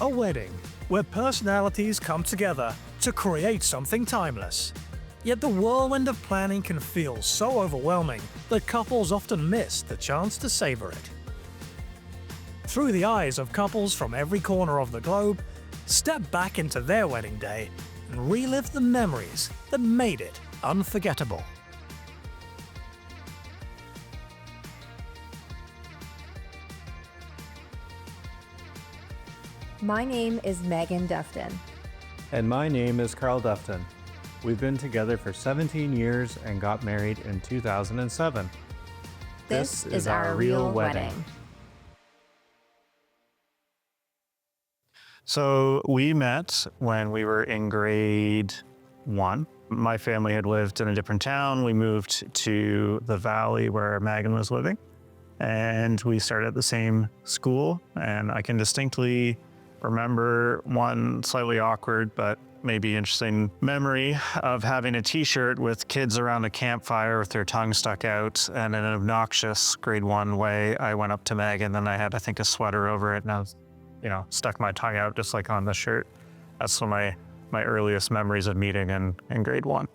A wedding, where personalities come together to create something timeless. Yet the whirlwind of planning can feel so overwhelming that couples often miss the chance to savor it. Through the eyes of couples from every corner of the globe, step back into their wedding day and relive the memories that made it unforgettable. My name is Megan Dufton. And my name is Carl Dufton. We've been together for 17 years and got married in 2007. This is our real wedding. So we met when we were in grade 1. My family had lived in a different town. We moved to the valley where Megan was living, and we started at the same school. And I can distinctly remember one slightly awkward but maybe interesting memory of having a t-shirt with kids around a campfire with their tongue stuck out, and in an obnoxious grade 1 way, I went up to Megan and I had, I think, a sweater over it, and I was, stuck my tongue out just like on the shirt. That's one of my earliest memories of meeting in grade 1.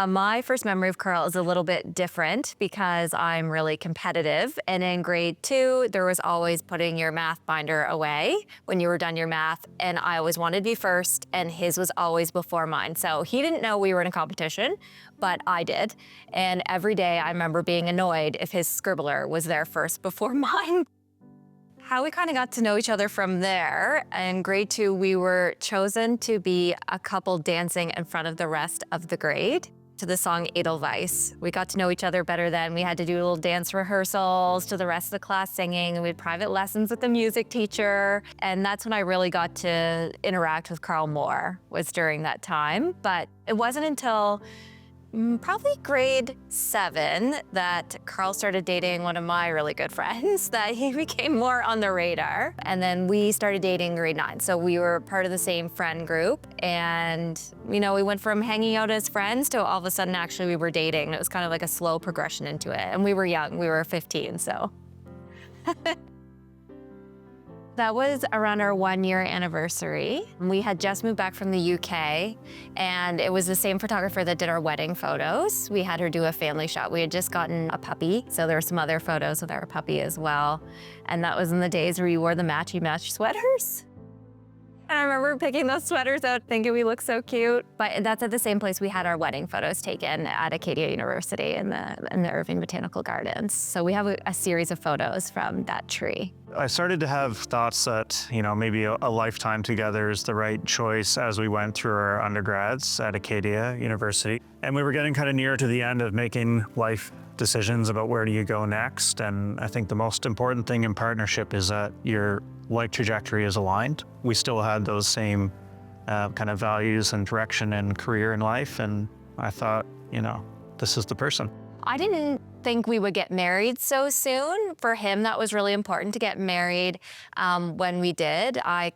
My first memory of Carl is a little bit different because I'm really competitive. And in grade 2, there was always putting your math binder away when you were done your math. And I always wanted to be first, and his was always before mine. So he didn't know we were in a competition, but I did. And every day I remember being annoyed if his scribbler was there first before mine. How we kind of got to know each other from there, in grade 2, we were chosen to be a couple dancing in front of the rest of the grade to the song Edelweiss. We got to know each other better then. We had to do little dance rehearsals to the rest of the class singing, and we had private lessons with the music teacher. And that's when I really got to interact with Carl more, was during that time. But it wasn't until probably grade 7 that Carl started dating one of my really good friends, that he became more on the radar. And then we started dating in grade 9. So we were part of the same friend group. And, we went from hanging out as friends to all of a sudden actually we were dating. It was kind of like a slow progression into it. And we were young, we were 15, so. That was around our 1-year anniversary. We had just moved back from the UK, and it was the same photographer that did our wedding photos. We had her do a family shot. We had just gotten a puppy, so there were some other photos with our puppy as well. And that was in the days where we wore the matchy-match sweaters. And I remember picking those sweaters out, thinking we looked so cute. But that's at the same place we had our wedding photos taken at Acadia University in the Irving Botanical Gardens. So we have a series of photos from that tree. I started to have thoughts that, maybe a lifetime together is the right choice as we went through our undergrads at Acadia University. And we were getting kind of near to the end of making life decisions about where do you go next. And I think the most important thing in partnership is that your life trajectory is aligned. We still had those same kind of values and direction and career in life. And I thought, this is the person. I didn't think we would get married so soon. For him, that was really important to get married when we did. I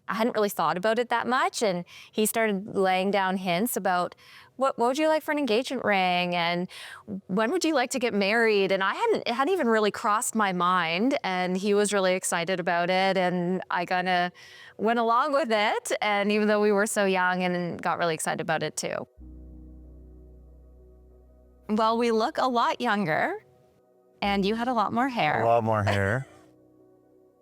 hadn't really thought about it that much, and he started laying down hints about what would you like for an engagement ring, and when would you like to get married? And it hadn't even really crossed my mind, and he was really excited about it, and I kind of went along with it. And even though we were so young, and got really excited about it too. Well, we look a lot younger, and you had a lot more hair. A lot more hair.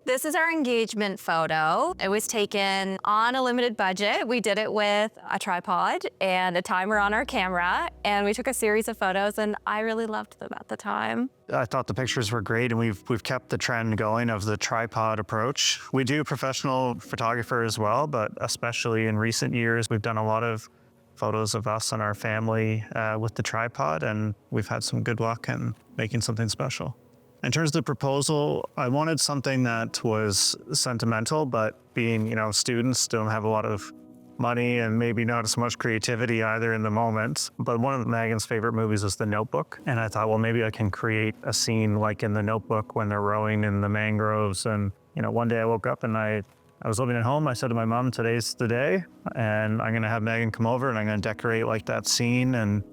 This is our engagement photo. It was taken on a limited budget. We did it with a tripod and a timer on our camera, and we took a series of photos, and I really loved them at the time. I thought the pictures were great, and we've kept the trend going of the tripod approach. We do professional photographer as well, but especially in recent years, we've done a lot of photos of us and our family with the tripod, and we've had some good luck in making something special. In terms of the proposal, I wanted something that was sentimental, but being, students don't have a lot of money and maybe not as much creativity either in the moment. But one of Megan's favorite movies is The Notebook. And I thought, well, maybe I can create a scene like in The Notebook when they're rowing in the mangroves. And, one day I woke up and I was living at home. I said to my mom, today's the day, and I'm going to have Megan come over and I'm going to decorate like that scene and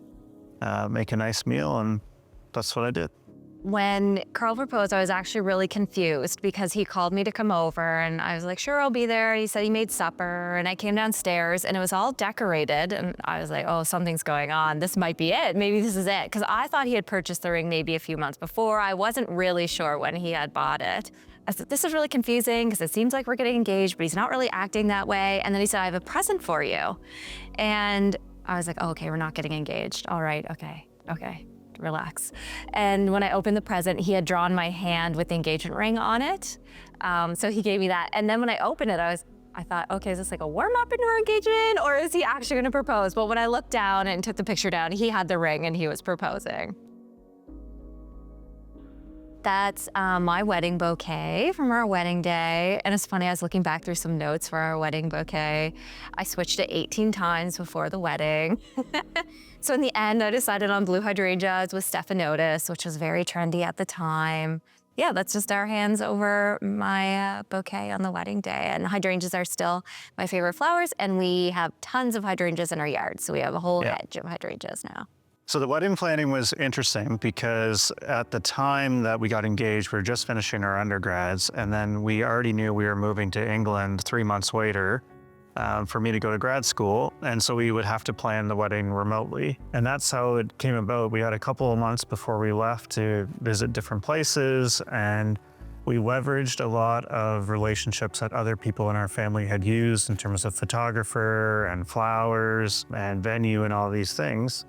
make a nice meal. And that's what I did. When Carl proposed, I was actually really confused because he called me to come over and I was like, sure, I'll be there. He said he made supper and I came downstairs and it was all decorated. And I was like, oh, something's going on. This might be it. Maybe this is it. Because I thought he had purchased the ring maybe a few months before. I wasn't really sure when he had bought it. I said, this is really confusing because it seems like we're getting engaged, but he's not really acting that way. And then he said, I have a present for you. And I was like, oh, okay, we're not getting engaged. All right, okay. Relax. And when I opened the present, he had drawn my hand with the engagement ring on it. So he gave me that. And then when I opened it, I thought, okay, is this like a warm up into our engagement or is he actually gonna propose? But when I looked down and took the picture down, he had the ring and he was proposing. That's my wedding bouquet from our wedding day. And it's funny, I was looking back through some notes for our wedding bouquet. I switched it 18 times before the wedding. So in the end, I decided on blue hydrangeas with stephanotis, which was very trendy at the time. Yeah, that's just our hands over my bouquet on the wedding day. And hydrangeas are still my favorite flowers. And we have tons of hydrangeas in our yard. So we have a whole hedge of hydrangeas now. So the wedding planning was interesting because at the time that we got engaged, we were just finishing our undergrads, and then we already knew we were moving to England 3 months later for me to go to grad school. And so we would have to plan the wedding remotely. And that's how it came about. We had a couple of months before we left to visit different places, and we leveraged a lot of relationships that other people in our family had used in terms of photographer and flowers and venue and all these things.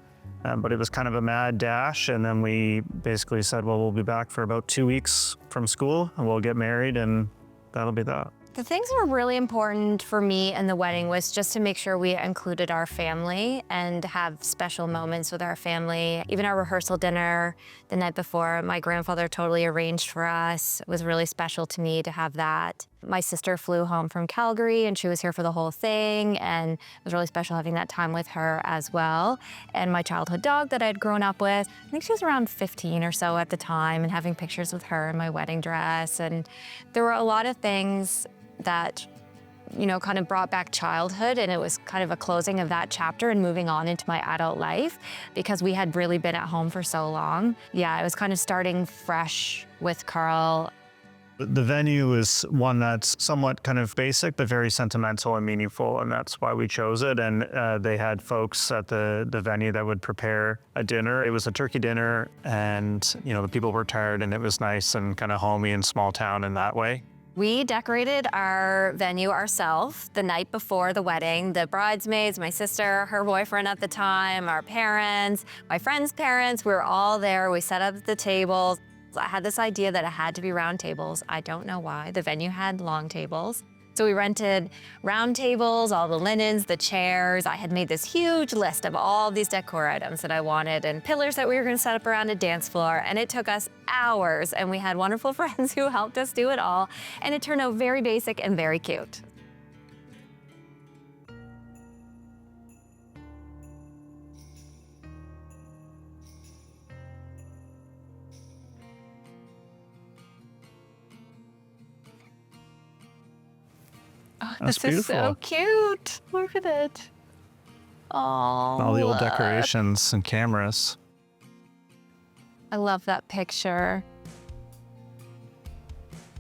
But it was kind of a mad dash, and then we basically said, well, we'll be back for about 2 weeks from school and we'll get married and that'll be that. The things that were really important for me in the wedding was just to make sure we included our family and have special moments with our family. Even our rehearsal dinner the night before, my grandfather totally arranged for us. It was really special to me to have that. My sister flew home from Calgary and she was here for the whole thing, and it was really special having that time with her as well. And my childhood dog that I'd grown up with, I think she was around 15 or so at the time, and having pictures with her in my wedding dress. And there were a lot of things that, you know, kind of brought back childhood, and it was kind of a closing of that chapter and moving on into my adult life because we had really been at home for so long. Yeah, I was kind of starting fresh with Carl. The venue is one that's somewhat kind of basic, but very sentimental and meaningful, and that's why we chose it. And they had folks at the venue that would prepare a dinner. It was a turkey dinner, and you know, the people were tired, and it was nice and kind of homey and small town in that way. We decorated our venue ourselves the night before the wedding. The bridesmaids, my sister, her boyfriend at the time, our parents, my friends' parents, we were all there. We set up the tables. I had this idea that it had to be round tables. I don't know why. The venue had long tables. So we rented round tables, all the linens, the chairs. I had made this huge list of all these decor items that I wanted and pillars that we were gonna set up around a dance floor. And it took us hours, and we had wonderful friends who helped us do it all. And it turned out very basic and very cute. Oh, That's this is so cute. Look at it. Oh, all the old decorations and cameras. I love that picture.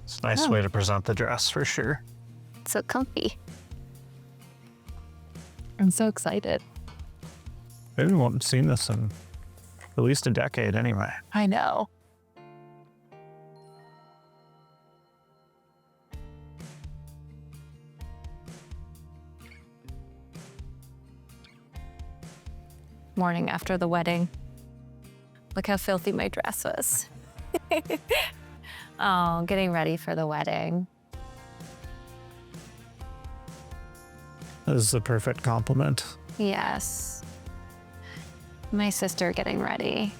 It's a nice way to present the dress for sure. It's so comfy. I'm so excited. We haven't seen this in at least a decade anyway. I know. Morning after the wedding. Look how filthy my dress was. Oh, getting ready for the wedding. This is the perfect compliment. Yes. My sister getting ready.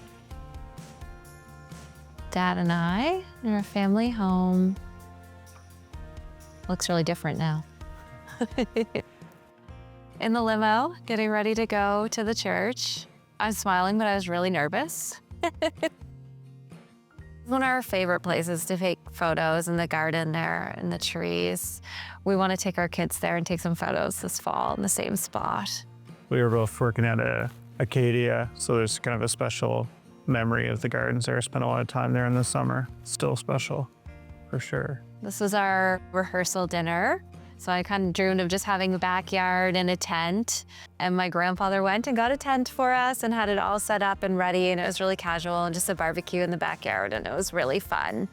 Dad and I in our family home. Looks really different now. In the limo, getting ready to go to the church. I was smiling, but I was really nervous. One of our favorite places to take photos in the garden there and the trees. We want to take our kids there and take some photos this fall in the same spot. We were both working at Acadia, so there's kind of a special memory of the gardens there. Spent a lot of time there in the summer. Still special, for sure. This was our rehearsal dinner. So I kind of dreamed of just having a backyard and a tent. And my grandfather went and got a tent for us and had it all set up and ready. And it was really casual and just a barbecue in the backyard. And it was really fun.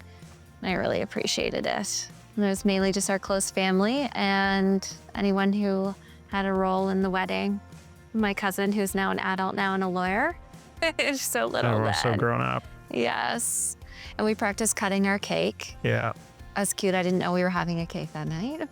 I really appreciated it. And it was mainly just our close family and anyone who had a role in the wedding. My cousin, who's now an adult now and a lawyer. It's so little We're then. so grown up. Yes. And we practiced cutting our cake. Yeah. That's cute. I didn't know we were having a cake that night.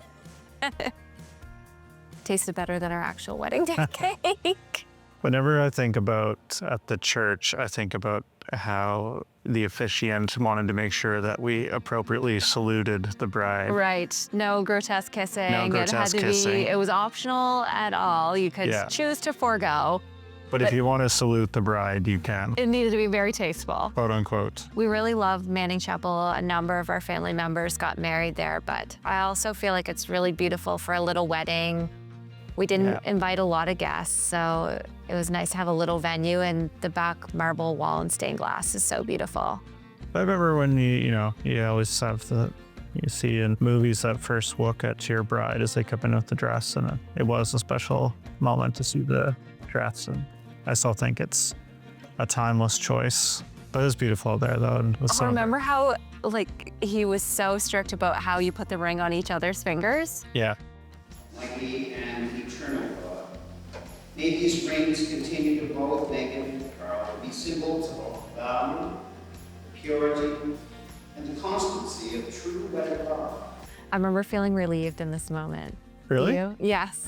Tasted better than our actual wedding day cake. Whenever I think about at the church, I think about how the officiant wanted to make sure that we appropriately saluted the bride. Right. No grotesque kissing. No grotesque it had to kissing. be, it was optional at all. You could choose to forego. But if you want to salute the bride, you can. It needed to be very tasteful. Quote unquote. We really love Manning Chapel. A number of our family members got married there, but I also feel like it's really beautiful for a little wedding. We didn't invite a lot of guests, so it was nice to have a little venue, and the back marble wall and stained glass is so beautiful. I remember when you always have you see in movies that first look at your bride as they come in with the dress, and it was a special moment to see the dress, and I still think it's a timeless choice. But it was beautiful out there, though. And Remember how he was so strict about how you put the ring on each other's fingers? Yeah. Mighty and eternal God, may these rings continue to both Megan and Carl be symbols of value, purity, and the constancy of true wedded love. I remember feeling relieved in this moment. Really? You? Yes.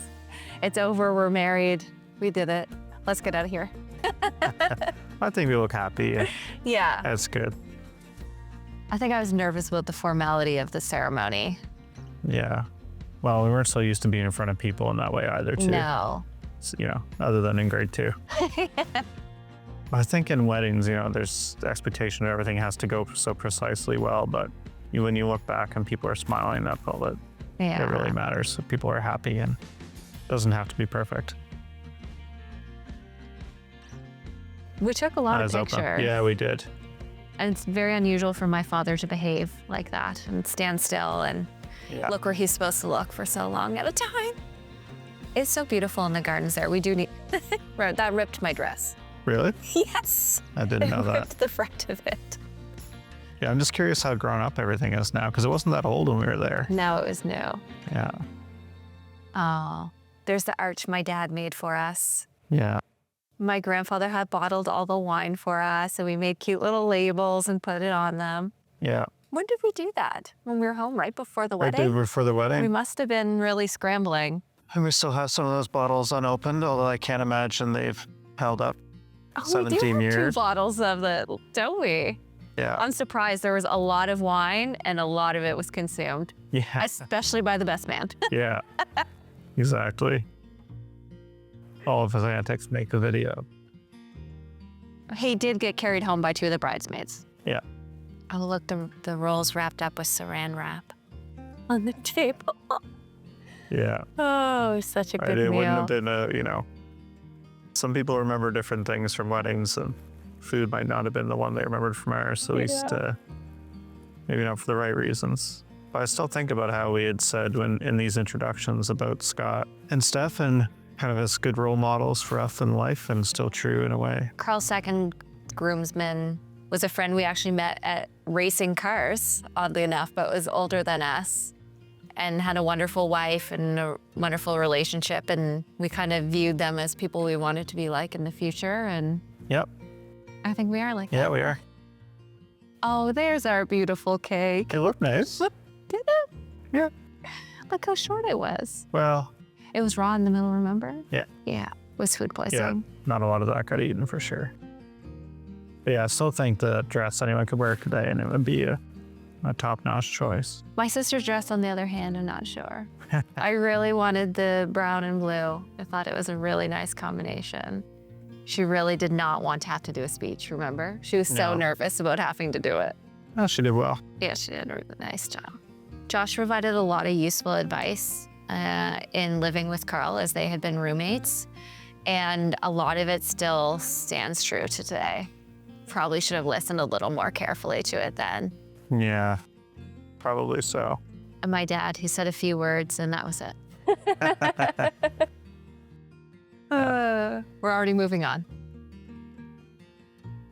It's over. We're married. We did it. Let's get out of here. I think we look happy. Yeah. That's good. I think I was nervous about the formality of the ceremony. Yeah. Well, we weren't so used to being in front of people in that way either, too. No. So, other than in grade 2. I think in weddings, there's the expectation that everything has to go so precisely well, but when you look back and people are smiling, that's all that it really matters. So people are happy, and it doesn't have to be perfect. We took a lot of pictures. Yeah, we did. And it's very unusual for my father to behave like that and stand still and look where he's supposed to look for so long at a time. It's so beautiful in the gardens there. We do need... That ripped my dress. Really? Yes. I didn't know It that. ripped the front of it. Yeah, I'm just curious how grown up everything is now, because it wasn't that old when we were there. No, it was new. Yeah. Oh, there's the arch my dad made for us. Yeah. My grandfather had bottled all the wine for us, and we made cute little labels and put it on them. Yeah. When did we do that? When we were home right before the Right wedding? before the wedding. We must have been really scrambling. And we still have some of those bottles unopened, although I can't imagine they've held up 17 we do have years. 2 bottles of it, don't we? Yeah. I'm surprised there was a lot of wine and a lot of it was consumed, Yeah. especially by the best man. Yeah. Exactly. All of his antics make a video. He did get carried home by 2 of the bridesmaids. Yeah. Oh, look, the rolls wrapped up with saran wrap on the table. Yeah. Oh, such a good It meal. wouldn't have been some people remember different things from weddings, and food might not have been the one they remembered from ours, at least maybe not for the right reasons. But I still think about how we had said in these introductions about Scott and Stefan kind of as good role models for us in life, and still true in a way. Carl's second groomsman was a friend we actually met at racing cars, oddly enough, but was older than us and had a wonderful wife and a wonderful relationship. And we kind of viewed them as people we wanted to be like in the future. And Yep. I think we are like Yeah, that. we are. Oh, there's our beautiful cake. It looked nice. Look, did it? Yeah. Look how short it was. Well, It was raw in the middle, remember? Yeah. Yeah, it was food yeah, poisoning. not a lot of that got eaten for sure. But yeah, I still think the dress anyone could wear today, and it would be a top-notch choice. My sister's dress, on the other hand, I'm not sure. I really wanted the brown and blue. I thought it was a really nice combination. She really did not want to have to do a speech, remember? She was so No. nervous about having to do it. Oh, she did well. Yeah, she did a really nice job. Josh provided a lot of useful advice in living with Carl, as they had been roommates. And a lot of it still stands true to today. Probably should have listened a little more carefully to it then. Yeah, probably so. And my dad, he said a few words and that was it. We're already moving on.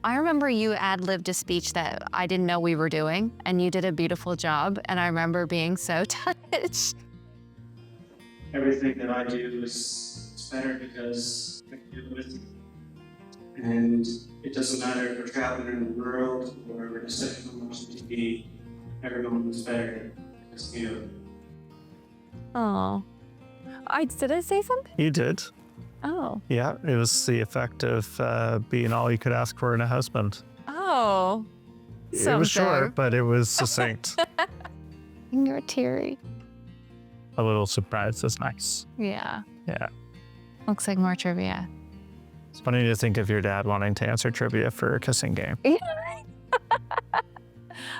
I remember you ad-libbed a speech that I didn't know we were doing, and you did a beautiful job, and I remember being so touched. Everything that I do is better because I can do it with you. And it doesn't matter if we're traveling in the world or we're just sitting home watching TV, everyone is better because of you. Oh. Did I say something? You did. Oh. Yeah, it was the effect of being all you could ask for in a husband. Oh. It was short, but it was succinct. You're teary. A little surprise is nice. Yeah. Yeah. Looks like more trivia. It's funny to think of your dad wanting to answer trivia for a kissing game. Yeah.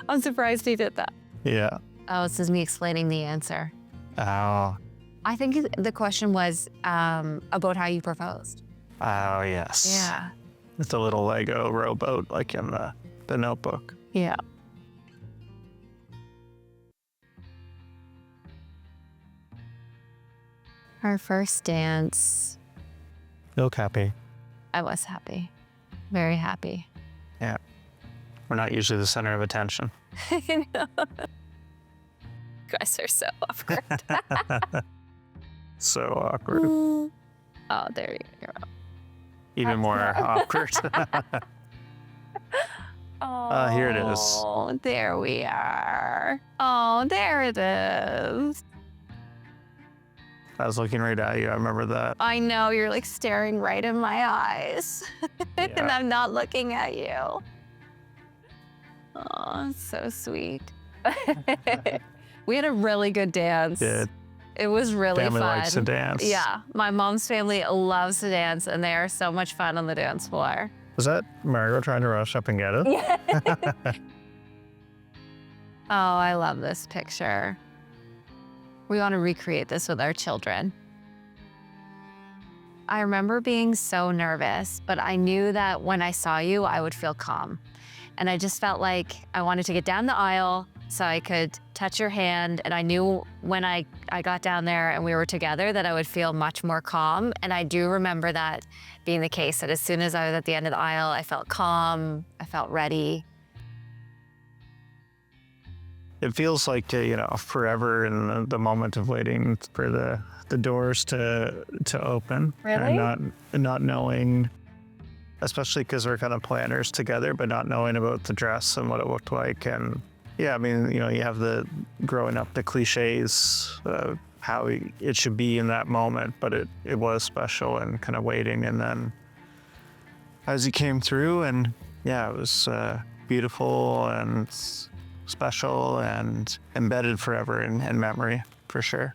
I'm surprised he did that. Yeah. Oh, this is me explaining the answer. Oh. I think the question was about how you proposed. Oh, yes. Yeah. It's a little Lego rowboat like in the Notebook. Yeah. Our first dance, You look happy. I was happy. Very happy. Yeah. We're not usually the center of attention. I know. You guys are so awkward. So awkward. Oh, there you go. Even more awkward. Oh, here it is. Oh, there we are. Oh, there it is. I was looking right at you. I remember that. I know, you're like staring right in my eyes. And Yeah. I'm not looking at you. Oh, so sweet. We had a really good dance. Did. It was really Family fun. likes to dance. Yeah, my mom's family loves to dance, and they are so much fun on the dance floor. Was that Margot trying to rush up and get it? Yeah. Oh, I love this picture. We want to recreate this with our children. I remember being so nervous, but I knew that when I saw you, I would feel calm. And I just felt like I wanted to get down the aisle so I could touch your hand. And I knew when I got down there and we were together that I would feel much more calm. And I do remember that being the case, that as soon as I was at the end of the aisle, I felt calm, I felt ready. It feels like, forever in the moment of waiting for the doors to open. Really? And not knowing, especially because we're kind of planners together, but not knowing about the dress and what it looked like. And yeah, I mean, you have the growing up, the cliches of how it should be in that moment, but it was special and kind of waiting. And then as he came through, and yeah, it was beautiful and special and embedded forever in memory, for sure.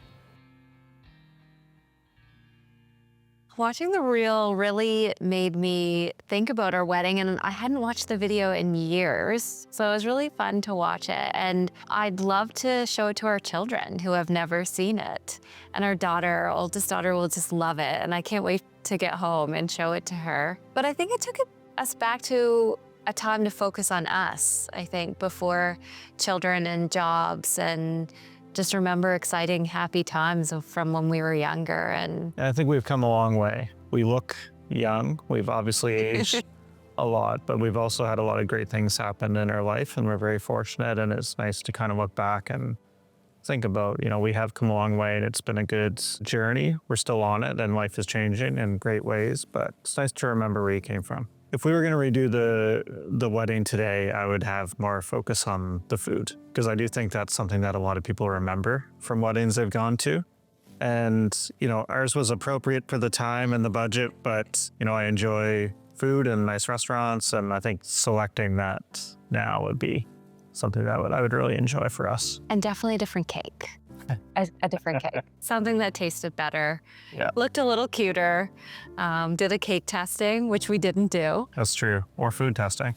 Watching the reel really made me think about our wedding, and I hadn't watched the video in years, so it was really fun to watch it. And I'd love to show it to our children who have never seen it. And our oldest daughter will just love it, and I can't wait to get home and show it to her. But I think it took us back to a time to focus on us, I think, before children and jobs, and just remember exciting, happy times from when we were younger. And I think we've come a long way. We look young. We've obviously aged a lot, but we've also had a lot of great things happen in our life, and we're very fortunate. And it's nice to kind of look back and think about, we have come a long way, and it's been a good journey. We're still on it, and life is changing in great ways, but it's nice to remember where you came from. If we were going to redo the wedding today, I would have more focus on the food, because I do think that's something that a lot of people remember from weddings they've gone to. And, ours was appropriate for the time and the budget, but, I enjoy food and nice restaurants, and I think selecting that now would be something that I would really enjoy for us. And definitely a different cake. A different cake. Something that tasted better, Yeah. looked a little cuter, did a cake testing, which we didn't do. That's true. Or food testing.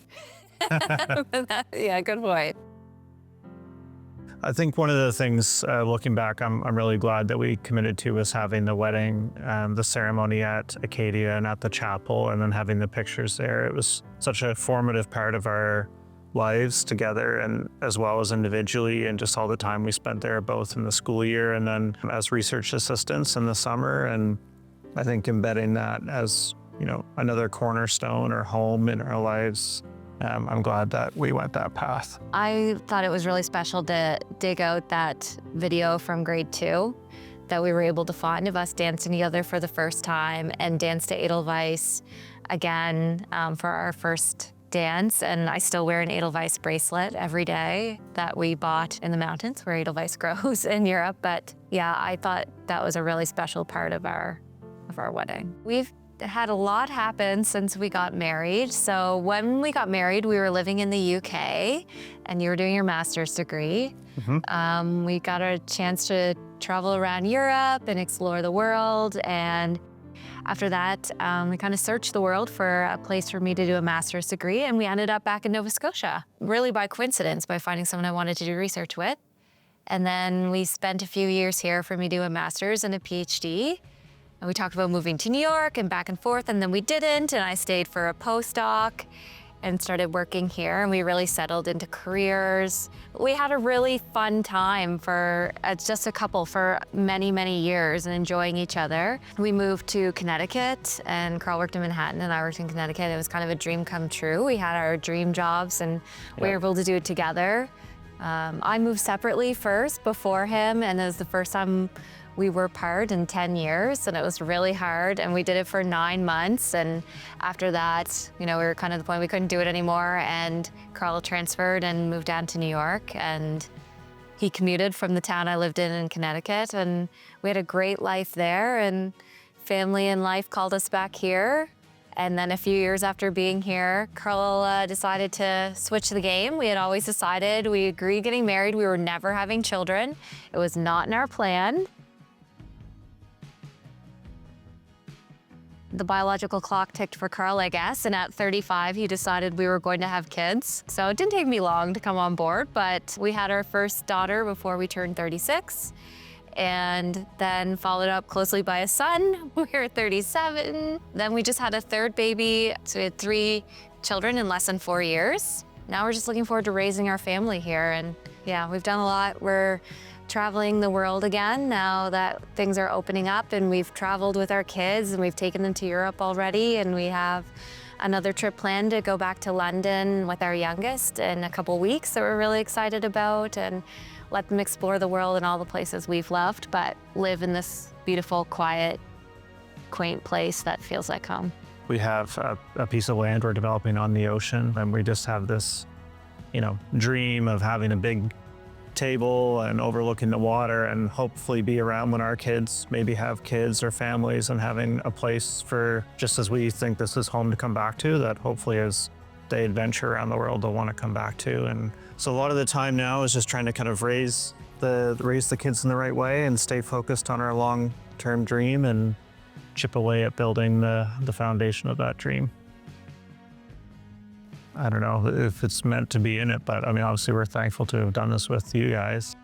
Yeah, good point. I think one of the things, looking back, I'm really glad that we committed to was having the wedding, the ceremony at Acadia and at the chapel, and then having the pictures there. It was such a formative part of our lives together, and as well as individually, and just all the time we spent there, both in the school year and then as research assistants in the summer. And I think embedding that as, you know, another cornerstone or home in our lives, I'm glad that we went that path. I thought it was really special to dig out that video from grade 2 that we were able to find of us dancing together for the first time, and dance to Edelweiss again for our first dance. And I still wear an Edelweiss bracelet every day that we bought in the mountains where Edelweiss grows in Europe. But yeah, I thought that was a really special part of our wedding. We've had a lot happen since we got married. So when we got married, we were living in the UK, and you were doing your master's degree. We got a chance to travel around Europe and explore the world. And after that, we kind of searched the world for a place for me to do a master's degree, and we ended up back in Nova Scotia, really by coincidence, by finding someone I wanted to do research with. And then we spent a few years here for me to do a master's and a PhD. And we talked about moving to New York and back and forth, and then we didn't, and I stayed for a postdoc and started working here, and we really settled into careers. We had a really fun time for, as just a couple, for many, many years, and enjoying each other. We moved to Connecticut, and Carl worked in Manhattan and I worked in Connecticut. It was kind of a dream come true. We had our dream jobs, and we were able to do it together. I moved separately first before him, and it was the first time we were apart in 10 years, and it was really hard, and we did it for 9 months. And after that, you know, we were kind of at the point we couldn't do it anymore, and Carl transferred and moved down to New York, and he commuted from the town I lived in Connecticut, and we had a great life there, and family and life called us back here. And then a few years after being here, Carl decided to switch the game. We had always decided, we agreed getting married, we were never having children. It was not in our plan. The biological clock ticked for Carl, I guess, and at 35, he decided we were going to have kids. So it didn't take me long to come on board, but we had our first daughter before we turned 36, and then followed up closely by a son. We were 37. Then we just had a third baby, so we had 3 children in less than 4 years. Now we're just looking forward to raising our family here, and yeah, we've done a lot. We're traveling the world again now that things are opening up, and we've traveled with our kids, and we've taken them to Europe already, and we have another trip planned to go back to London with our youngest in a couple weeks that we're really excited about, and let them explore the world and all the places we've loved, but live in this beautiful, quiet, quaint place that feels like home. We have a piece of land we're developing on the ocean, and we just have this, you know, dream of having a big table and overlooking the water, and hopefully be around when our kids maybe have kids or families, and having a place for, just as we think this is home to come back to, that hopefully as they adventure around the world, they'll want to come back to. And so a lot of the time now is just trying to kind of raise the kids in the right way and stay focused on our long-term dream and chip away at building the foundation of that dream. I don't know if it's meant to be in it, but I mean, obviously we're thankful to have done this with you guys.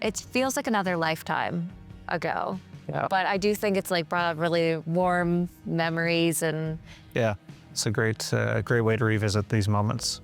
It feels like another lifetime ago. Yeah. But I do think it's like brought up really warm memories, and Yeah, it's a great way to revisit these moments.